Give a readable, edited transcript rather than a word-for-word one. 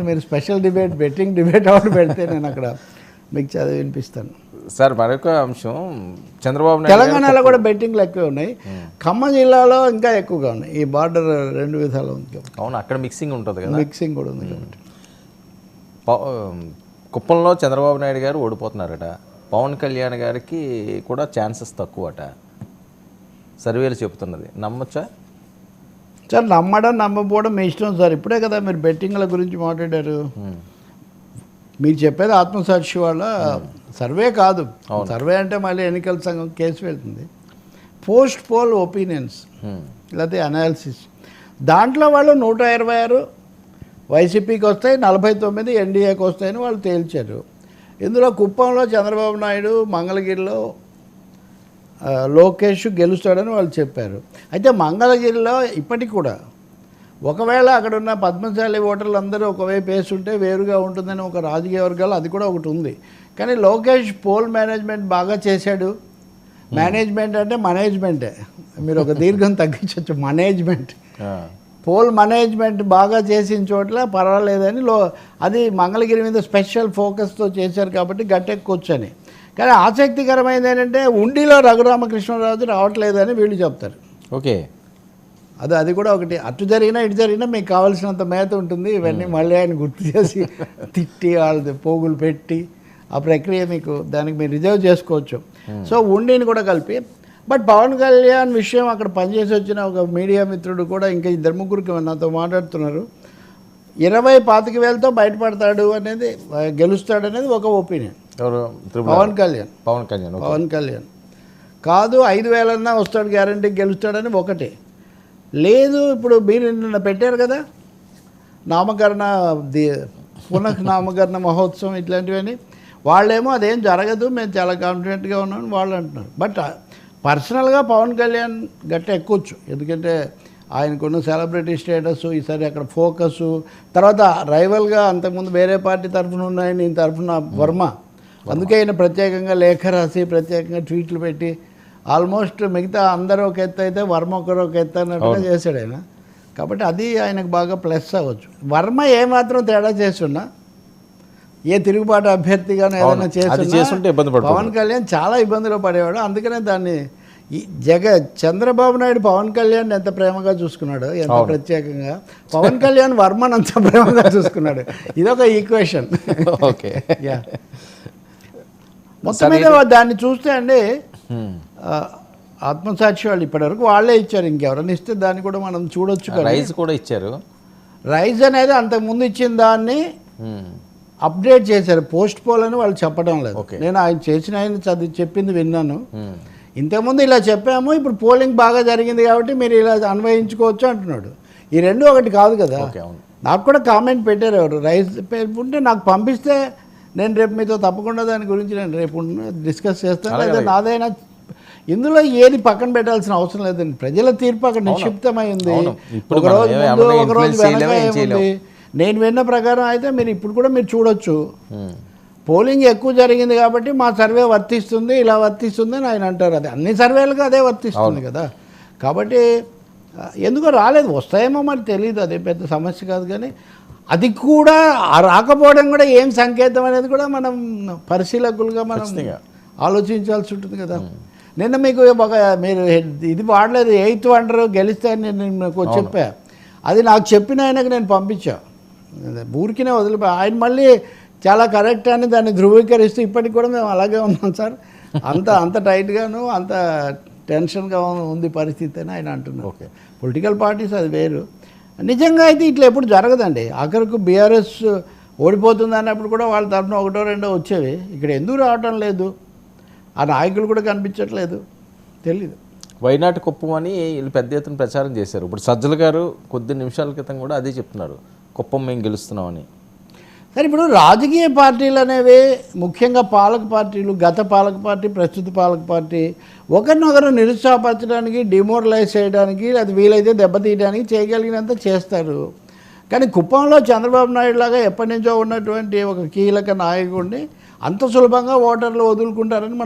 మీరు special debate betting debate out పెడితే నేను అక్కడ మీకు చదివి వినిపిస్తాను సార్. మరొక అంశం, చంద్రబాబు నాయుడు తెలంగాణలో కూడా బెట్టింగ్లు ఎక్కువ ఉన్నాయి, ఖమ్మం జిల్లాలో ఇంకా ఎక్కువగా ఉన్నాయి. ఈ బార్డర్ రెండు విధాలు ఉంది. అవును, అక్కడ మిక్సింగ్ ఉంటుంది కదా, మిక్సింగ్ కూడా ఉంది కాబట్టి. కుప్పంలో చంద్రబాబు నాయుడు గారు ఓడిపోతున్నారట, పవన్ కళ్యాణ్ గారికి కూడా ఛాన్సెస్ తక్కువట సర్వేలు చెబుతున్నది. నమ్మొచ్చా సార్? నమ్మడం నమ్మకపోవడం మీ ఇష్టం సార్. ఇప్పుడే కదా మీరు బెట్టింగ్ల గురించి మాట్లాడారు. మీరు చెప్పేది ఆత్మసాక్షి వాళ్ళ సర్వే కాదు. సర్వే అంటే మళ్ళీ ఎన్నికల సంఘం కేసు వెళ్తుంది. పోస్ట్ పోల్ ఒపీనియన్స్ లేకపోతే అనాలిసిస్, దాంట్లో వాళ్ళు 126 వైసీపీకి వస్తాయి, 49 ఎన్డీఏకి వస్తాయని వాళ్ళు తేల్చారు. ఇందులో కుప్పంలో చంద్రబాబు నాయుడు, మంగళగిరిలో లోకేష్ గెలుస్తాడని వాళ్ళు చెప్పారు. అయితే మంగళగిరిలో ఇప్పటికి కూడా ఒకవేళ అక్కడ ఉన్న పద్మశాలి ఓటర్లు అందరూ ఒకవైపు వేస్తుంటే వేరుగా ఉంటుందని ఒక రాజకీయ వర్గాలు అది కూడా ఒకటి ఉంది. కానీ లోకేష్ పోల్ మేనేజ్మెంట్ బాగా చేశాడు. మేనేజ్మెంట్ అంటే మేనేజ్మెంటే, మీరు ఒక దీర్ఘం తగ్గించవచ్చు, మేనేజ్మెంట్. పోల్ మేనేజ్మెంట్ బాగా చేసిన చోట్ల పర్వాలేదని అది మంగళగిరి మీద స్పెషల్ ఫోకస్తో చేశారు కాబట్టి గట్టెక్కొచ్చని. కానీ ఆసక్తికరమైనది ఏంటంటే ఉండిలో రఘురామకృష్ణరాజు రావట్లేదని వీళ్ళు చెప్తారు. ఓకే, అది కూడా ఒకటి. అటు జరిగినా ఇటు జరిగినా మీకు కావాల్సినంత మేత ఉంటుంది. ఇవన్నీ మళ్ళీ ఆయన గుర్తు చేసి తిట్టి వాళ్ళది పోగులు పెట్టి ఆ ప్రక్రియ మీకు దానికి మీరు రిజర్వ్ చేసుకోవచ్చు. సో ఉండిని కూడా కలిపి. బట్ పవన్ కళ్యాణ్ విషయం అక్కడ పనిచేసి వచ్చిన ఒక మీడియా మిత్రుడు కూడా ఇంకా 2-3 నాతో మాట్లాడుతున్నారు. 20-25,000తో బయటపడతాడు అనేది, గెలుస్తాడు అనేది ఒక ఒపీనియన్. పవన్ కళ్యాణ్ కాదు 5,000 వస్తాడు గ్యారంటీ గెలుస్తాడని ఒకటి. లేదు ఇప్పుడు మీరు నిన్న పెట్టారు కదా నామకరణ పునఃనామకరణ మహోత్సవం ఇట్లాంటివన్నీ, వాళ్ళేమో అదేం జరగదు మేము చాలా కాన్ఫిడెంట్గా ఉన్నామని వాళ్ళు అంటున్నారు. బట్ పర్సనల్గా పవన్ కళ్యాణ్ గట్ట ఎక్కొచ్చు, ఎందుకంటే ఆయనకున్న సెలబ్రిటీ స్టేటస్, ఈసారి అక్కడ ఫోకస్, తర్వాత రైవల్గా అంతకుముందు వేరే పార్టీ తరఫున ఉన్నాయని ఈయన తరఫున వర్మ, అందుకే ఆయన ప్రత్యేకంగా లేఖ రాసి ప్రత్యేకంగా ట్వీట్లు పెట్టి ఆల్మోస్ట్ మిగతా అందరూ ఒక ఎత్తు అయితే వర్మ ఒకరు ఒక ఎత్తు అన్నట్టుగా చేశాడు ఆయన. కాబట్టి అది ఆయనకు బాగా ప్లస్ అవ్వచ్చు. వర్మ ఏమాత్రం తేడా చేస్తున్నా, ఏ తిరుగుబాటు అభ్యర్థిగానో ఏదైనా చేస్తుంటే పవన్ కళ్యాణ్ చాలా ఇబ్బందులు పడేవాడు. అందుకనే దాన్ని చంద్రబాబు నాయుడు పవన్ కళ్యాణ్ ఎంత ప్రేమగా చూసుకున్నాడు, ఎంత ప్రత్యేకంగా పవన్ కళ్యాణ్ వర్మను అంత ప్రేమగా చూసుకున్నాడు. ఇదొక ఈక్వేషన్. ఓకే, మొత్తం మీద దాన్ని చూస్తే అండి ఆత్మసాక్షి వాళ్ళు ఇప్పటివరకు వాళ్ళే ఇచ్చారు. ఇంకెవరైనా ఇస్తే దాన్ని కూడా మనం చూడొచ్చు కదా. రైజ్ కూడా ఇచ్చారు. రైజ్ అనేది అంతకుముందు ఇచ్చిన దాన్ని అప్డేట్ చేశారు. పోస్ట్ పోల్ అని వాళ్ళు చెప్పడం లేదు. నేను ఆయన చెప్పింది విన్నాను. ఇంతకుముందు ఇలా చెప్పాము, ఇప్పుడు పోలింగ్ బాగా జరిగింది కాబట్టి మీరు ఇలా అన్వయించుకోవచ్చు అంటున్నాడు. ఈ రెండు ఒకటి కాదు కదా. నాకు కూడా కామెంట్ పెట్టారు ఎవరు, రైజ్ ఉంటే నాకు పంపిస్తే నేను రేపు మీతో తప్పకుండా దాని గురించి నేను రేపు డిస్కస్ చేస్తాను. లేదా నాదైనా ఇందులో ఏది పక్కన పెట్టాల్సిన అవసరం లేదండి. ప్రజల తీర్పు అక్కడ నిక్షిప్తమైంది. ఒకరోజు ముందు ఒకరోజు వెనక ఏముంది. నేను విన్న ప్రకారం అయితే మీరు ఇప్పుడు కూడా మీరు చూడొచ్చు, పోలింగ్ ఎక్కువ జరిగింది కాబట్టి మా సర్వే వర్తిస్తుంది, ఇలా వర్తిస్తుంది అని ఆయన అంటారు. అది అన్ని సర్వేలకు అదే వర్తిస్తుంది కదా. కాబట్టి ఎందుకో రాలేదు, వస్తాయేమో మరి తెలియదు, అదే పెద్ద సమస్య కాదు. కానీ అది కూడా రాకపోవడం కూడా ఏం సంకేతం అనేది కూడా మనం పరిశీలకులుగా మనం ఆలోచించాల్సి ఉంటుంది కదా. నిన్న మీకు మీరు ఇది వాడలేదు, 8th వండర్ గెలిస్తే అని నేను మీకు చెప్పా. అది నాకు చెప్పిన ఆయనకు నేను పంపించా, ఊరికినే వదిలిపోయా. ఆయన మళ్ళీ చాలా కరెక్ట్ అని దాన్ని ధృవీకరిస్తూ ఇప్పటికి కూడా మేము అలాగే ఉన్నాం సార్, అంత టైట్గాను అంత టెన్షన్గా ఉంది పరిస్థితి అని ఆయన అంటున్నారు. ఓకే, పొలిటికల్ పార్టీస్ అది వేరు. నిజంగా అయితే ఇట్లా ఎప్పుడు జరగదండి. ఆఖరికి బీఆర్ఎస్ ఓడిపోతుంది అన్నప్పుడు కూడా వాళ్ళ తరఫున 1-2 వచ్చేవి. ఇక్కడ ఎందుకు రావటం లేదు, ఆ నాయకులు కూడా కనిపించట్లేదు, తెలీదు. వైనాటి కుప్పం అని వీళ్ళు పెద్ద ఎత్తున ప్రచారం చేశారు. ఇప్పుడు సజ్జల గారు కొద్ది నిమిషాల క్రితం కూడా అదే చెప్తున్నారు, కుప్పం మేము గెలుస్తున్నామని. కానీ ఇప్పుడు రాజకీయ పార్టీలు అనేవి ముఖ్యంగా పాలక పార్టీలు, గత పాలక పార్టీ, ప్రస్తుత పాలక పార్టీ ఒకరినొకరు నిరుత్సాహపరచడానికి, డిమోరలైజ్ చేయడానికి, అది వీలైతే దెబ్బతీయడానికి చేయగలిగినంత చేస్తారు. కానీ కుప్పంలో చంద్రబాబు నాయుడు లాగా ఎప్పటి నుంచో ఉన్నటువంటి ఒక కీలక నాయకుడిని అంత సులభంగా ఓటర్లు వదులుకుంటారని మనం